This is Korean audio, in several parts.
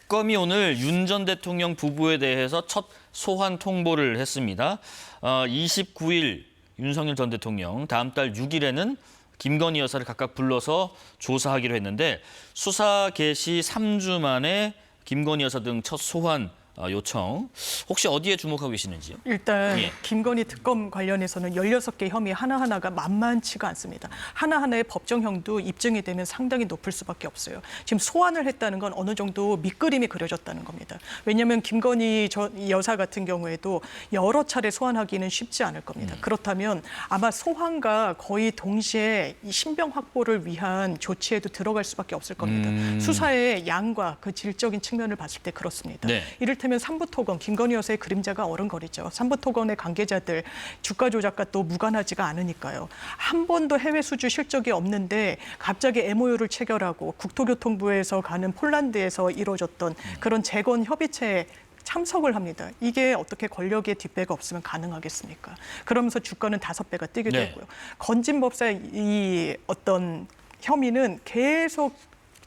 특검이 오늘 윤 전 대통령 부부에 대해서 첫 소환 통보를 했습니다. 29일 윤석열 전 대통령, 다음 달 6일에는 김건희 여사를 각각 불러서 조사하기로 했는데 수사 개시 3주 만에 김건희 여사 등 첫 소환 요청. 혹시 어디에 주목하고 계시는지요? 일단 김건희 특검 관련해서는 16개 혐의 하나하나가 만만치가 않습니다. 하나하나의 법정형도 입증이 되면 상당히 높을 수밖에 없어요. 지금 소환을 했다는 건 어느 정도 밑그림이 그려졌다는 겁니다. 왜냐하면 김건희 여사 같은 경우에도 여러 차례 소환하기는 쉽지 않을 겁니다. 그렇다면 아마 소환과 거의 동시에 이 신병 확보를 위한 조치에도 들어갈 수밖에 없을 겁니다. 수사의 양과 그 질적인 측면을 봤을 때 그렇습니다. 네. 이를테면 삼부토건, 김건희 여사의 그림자가 어른거리죠. 삼부토건의 관계자들 주가 조작과 또 무관하지가 않으니까요. 한 번도 해외 수주 실적이 없는데 갑자기 MOU를 체결하고 국토교통부에서 가는 폴란드에서 이루어졌던 그런 재건 협의체에 참석을 합니다. 이게 어떻게 권력의 뒷배가 없으면 가능하겠습니까? 그러면서 주가는 5배가 뛰게 되고요. 건진법사의 이 어떤 혐의는 계속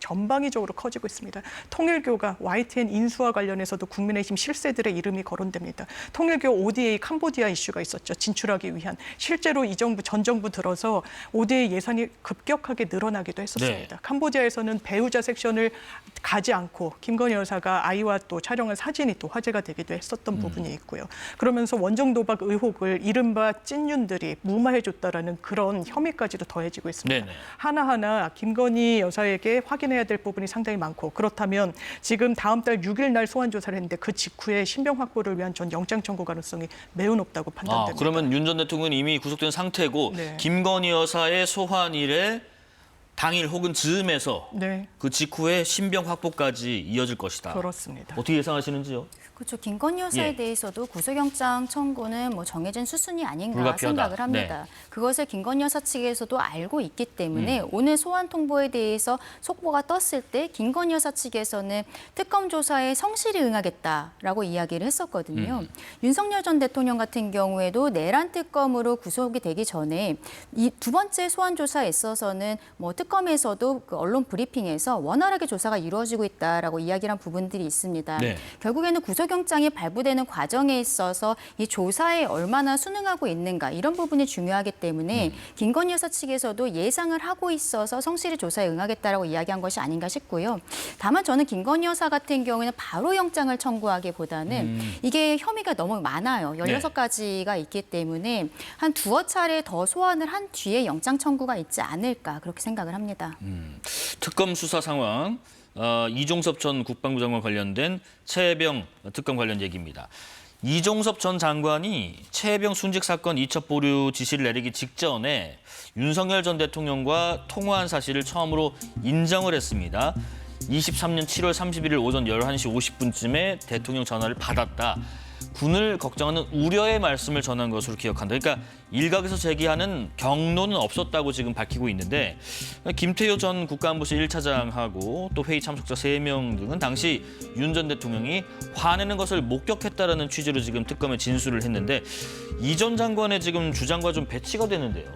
전방위적으로 커지고 있습니다. 통일교가 YTN 인수와 관련해서도 국민의힘 실세들의 이름이 거론됩니다. 통일교 ODA 캄보디아 이슈가 있었죠. 진출하기 위한. 실제로 이 정부, 전 정부 들어서 ODA 예산이 급격하게 늘어나기도 했었습니다. 네. 캄보디아에서는 배우자 섹션을 가지 않고 김건희 여사가 아이와 또 촬영한 사진이 또 화제가 되기도 했었던 부분이 있고요. 그러면서 원정 도박 의혹을 이른바 찐윤들이 무마해줬다라는 그런 혐의까지도 더해지고 있습니다. 네네. 하나하나 김건희 여사에게 확인해야 될 부분이 상당히 많고, 그렇다면 지금 다음 달 6일 날 소환 조사를 했는데 그 직후에 신병 확보를 위한 전 영장 청구 가능성이 매우 높다고 판단됩니다. 그러면 윤 전 대통령은 이미 구속된 상태고 네. 김건희 여사의 소환일에 당일 혹은 즈음에서 네, 그 직후에 신병 확보까지 이어질 것이다. 그렇습니다. 어떻게 예상하시는지요? 그렇죠. 김건희 여사에 대해서도 구속영장 청구는 뭐 정해진 수순이 아닌가 불가피하다. 생각을 합니다. 그것을 김건희 여사 측에서도 알고 있기 때문에 오늘 소환 통보에 대해서 속보가 떴을 때 김건희 여사 측에서는 특검 조사에 성실히 응하겠다라고 이야기를 했었거든요. 윤석열 전 대통령 같은 경우에도 내란 특검으로 구속이 되기 전에 이 두 번째 소환 조사에 있어서는 뭐 특검에서도 그 언론 브리핑에서 원활하게 조사가 이루어지고 있다라고 이야기를 한 부분들이 있습니다. 네. 결국에는 구속영장이 발부되는 과정에 있어서 이 조사에 얼마나 순응하고 있는가 이런 부분이 중요하기 때문에 김건희 여사 측에서도 예상을 하고 있어서 성실히 조사에 응하겠다라고 이야기한 것이 아닌가 싶고요. 다만 저는 김건희 여사 같은 경우에는 바로 영장을 청구하기보다는 이게 혐의가 너무 많아요. 16가지가 있기 때문에 한 두어 차례 더 소환을 한 뒤에 영장 청구가 있지 않을까 그렇게 생각을 합니다. 특검 수사 상황, 이종섭 전 국방부 장관 관련된 최혜병 특검 관련 얘기입니다. 이종섭 전 장관이 최혜병 순직 사건 이첩 보류 지시를 내리기 직전에 윤석열 전 대통령과 통화한 사실을 처음으로 인정을 했습니다. 23년 7월 31일 오전 11시 50분쯤에 대통령 전화를 받았다. 군을 걱정하는 우려의 말씀을 전한 것으로 기억한다. 그러니까 일각에서 제기하는 경로는 없었다고 지금 밝히고 있는데 김태효 전 국가안보실 1차장하고 또 회의 참석자 3명 등은 당시 윤 전 대통령이 화내는 것을 목격했다라는 취지로 지금 특검에 진술을 했는데 이 전 장관의 지금 주장과 좀 배치가 되는데요.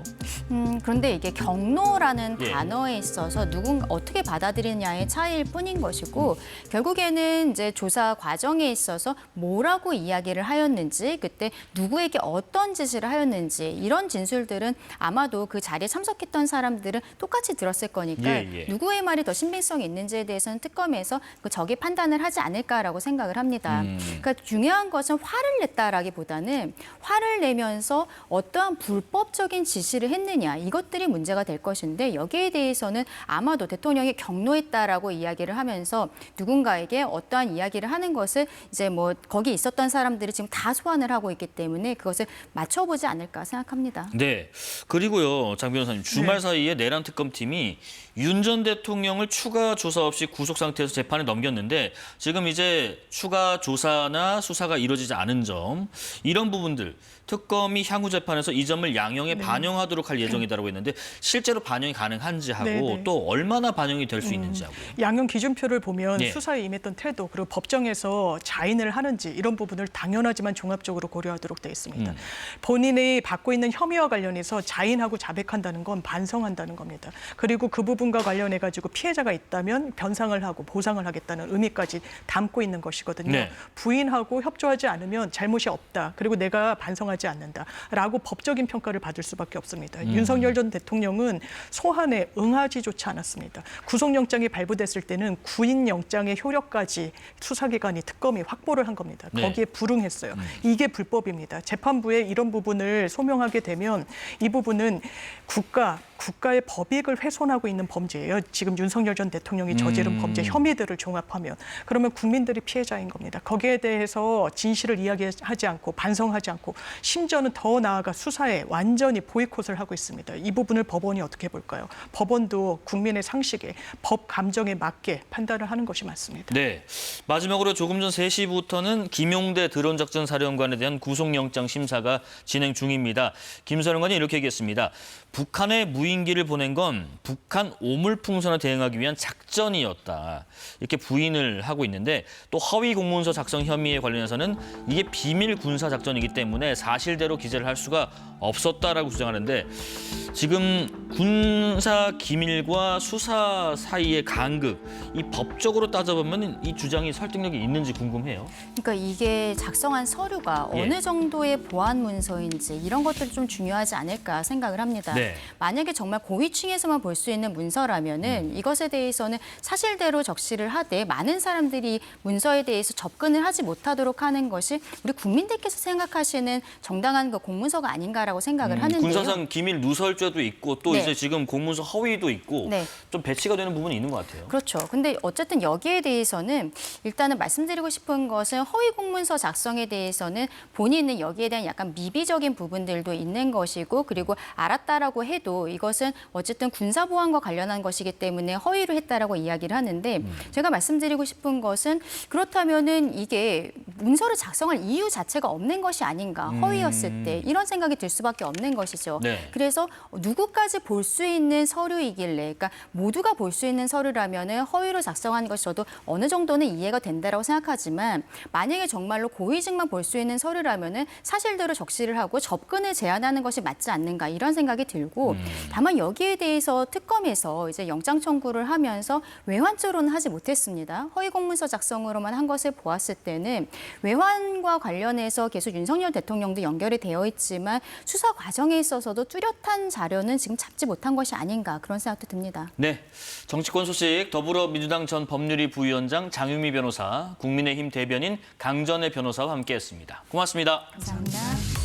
그런데 이게 경로라는 단어에 있어서 누군가 어떻게 받아들이느냐의 차이일 뿐인 것이고 결국에는 이제 조사 과정에 있어서 뭐라고 이야기를 하였는지 그때 누구에게 어떤 지시를 하였는지 이런 진술들은 아마도 그 자리에 참석했던 사람들은 똑같이 들었을 거니까 누구의 말이 더 신빙성이 있는지에 대해서는 특검에서 그 적이 판단을 하지 않을까라고 생각을 합니다. 그러니까 중요한 것은 화를 냈다라기보다는 화를 내면서 어떠한 불법적인 지시를 했느냐 이것들이 문제가 될 것인데 여기에 대해서는 아마도 대통령이 경로했다라고 이야기를 하면서 누군가에게 어떠한 이야기를 하는 것을 이제 뭐 거기 있었던 사람들이 지금 다 소환을 하고 있기 때문에 그것을 맞춰보지 않을까 생각합니다. 네. 그리고요, 장 변호사님, 주말 사이에 내란 특검팀이 윤 전 대통령을 추가 조사 없이 구속 상태에서 재판에 넘겼는데 지금 이제 추가 조사나 수사가 이루어지지 않은 점 이런 부분들 특검이 향후 재판에서 이 점을 양형에 반영하도록 할 예정이다라고 했는데 실제로 반영이 가능한지 하고 또 얼마나 반영이 될 수 있는지 하고요. 양형 기준표를 보면 수사에 임했던 태도 그리고 법정에서 자인을 하는지 이런 부분을 당연하지만 종합적으로 고려하도록 돼 있습니다. 본인이 받고 받고 있는 혐의와 관련해서 자인하고 자백한다는 건 반성한다는 겁니다. 그리고 그 부분과 관련해 가지고 피해자가 있다면 변상을 하고 보상을 하겠다는 의미까지 담고 있는 것이거든요. 네. 부인하고 협조하지 않으면 잘못이 없다. 그리고 내가 반성하지 않는다라고 법적인 평가를 받을 수밖에 없습니다. 윤석열 전 대통령은 소환에 응하지조차 않았습니다. 구속영장이 발부됐을 때는 구인영장의 효력까지 수사기관이 특검이 확보를 한 겁니다. 네. 거기에 불응했어요. 이게 불법입니다. 재판부에 이런 부분을 소명하게 되면 이 부분은 국가의 법익을 훼손하고 있는 범죄예요. 지금 윤석열 전 대통령이 저지른 범죄 혐의들을 종합하면. 그러면 국민들이 피해자인 겁니다. 거기에 대해서 진실을 이야기하지 않고 반성하지 않고 심지어는 더 나아가 수사에 완전히 보이콧을 하고 있습니다. 이 부분을 법원이 어떻게 볼까요? 법원도 국민의 상식에 법 감정에 맞게 판단을 하는 것이 맞습니다. 네. 마지막으로 조금 전 3시부터는 김용대 드론작전 사령관에 대한 구속영장 심사가 진행 중입니다. 김 사령관이 이렇게 얘기했습니다. 북한에 무인기를 보낸 건 북한 오물풍선을 대응하기 위한 작전이었다. 이렇게 부인을 하고 있는데 또 허위 공문서 작성 혐의에 관련해서는 이게 비밀 군사 작전이기 때문에 사실대로 기재를 할 수가 없었다라고 주장하는데 지금 군사 기밀과 수사 사이의 간극, 이 법적으로 따져보면 이 주장이 설득력이 있는지 궁금해요. 그러니까 이게 작성한 서류가 예. 어느 정도의 보안 문서인지 이런 것들이 좀 중요하지 않을까 생각을 합니다. 네. 만약에 정말 고위층에서만 볼 수 있는 문서라면은 이것에 대해서는 사실대로 적시를 하되 많은 사람들이 문서에 대해서 접근을 하지 못하도록 하는 것이 우리 국민들께서 생각하시는 정당한 그 공문서가 아닌가라고 생각을 하는데요. 군사상 기밀 누설죄도 있고 또 네. 이제 지금 공문서 허위도 있고 네. 좀 배치가 되는 부분이 있는 것 같아요. 그렇죠. 근데 어쨌든 여기에 대해서는 일단은 말씀드리고 싶은 것은 허위 공문서 작성에 대해서는 본인은 여기에 대한 약간 미비적인 부분들도 있는 것이고 그리고 알았다라고 해도 이것은 어쨌든 군사보안과 관련한 것이기 때문에 허위로 했다라고 이야기를 하는데 제가 말씀드리고 싶은 것은 그렇다면은 이게 문서를 작성할 이유 자체가 없는 것이 아닌가 허위였을 때 이런 생각이 들 수밖에 없는 것이죠. 네. 그래서 누구까지 볼 수 있는 서류이길래 그러니까 모두가 볼 수 있는 서류라면은 허위로 작성한 것이 저도 어느 정도는 이해가 된다라고 생각하지만 만약에 정말로 고위직만 볼 수 있는 서류라면은 사실대로 적시를 하고 접근을 제한하는 것이 맞지 않는가 이런 생각이 들고 다만 여기에 대해서 특검에서 이제 영장 청구를 하면서 외환죄로는 하지 못했습니다. 허위 공문서 작성으로만 한 것을 보았을 때는 외환과 관련해서 계속 윤석열 대통령도 연결이 되어 있지만 수사 과정에 있어서도 뚜렷한 자료는 지금 잡지 못한 것이 아닌가 그런 생각도 듭니다. 네, 정치권 소식 더불어민주당 전 법률위 부위원장 장유미 변호사, 국민의힘 대변인 강전애 변호사와 함께했습니다. 고맙습니다. 감사합니다.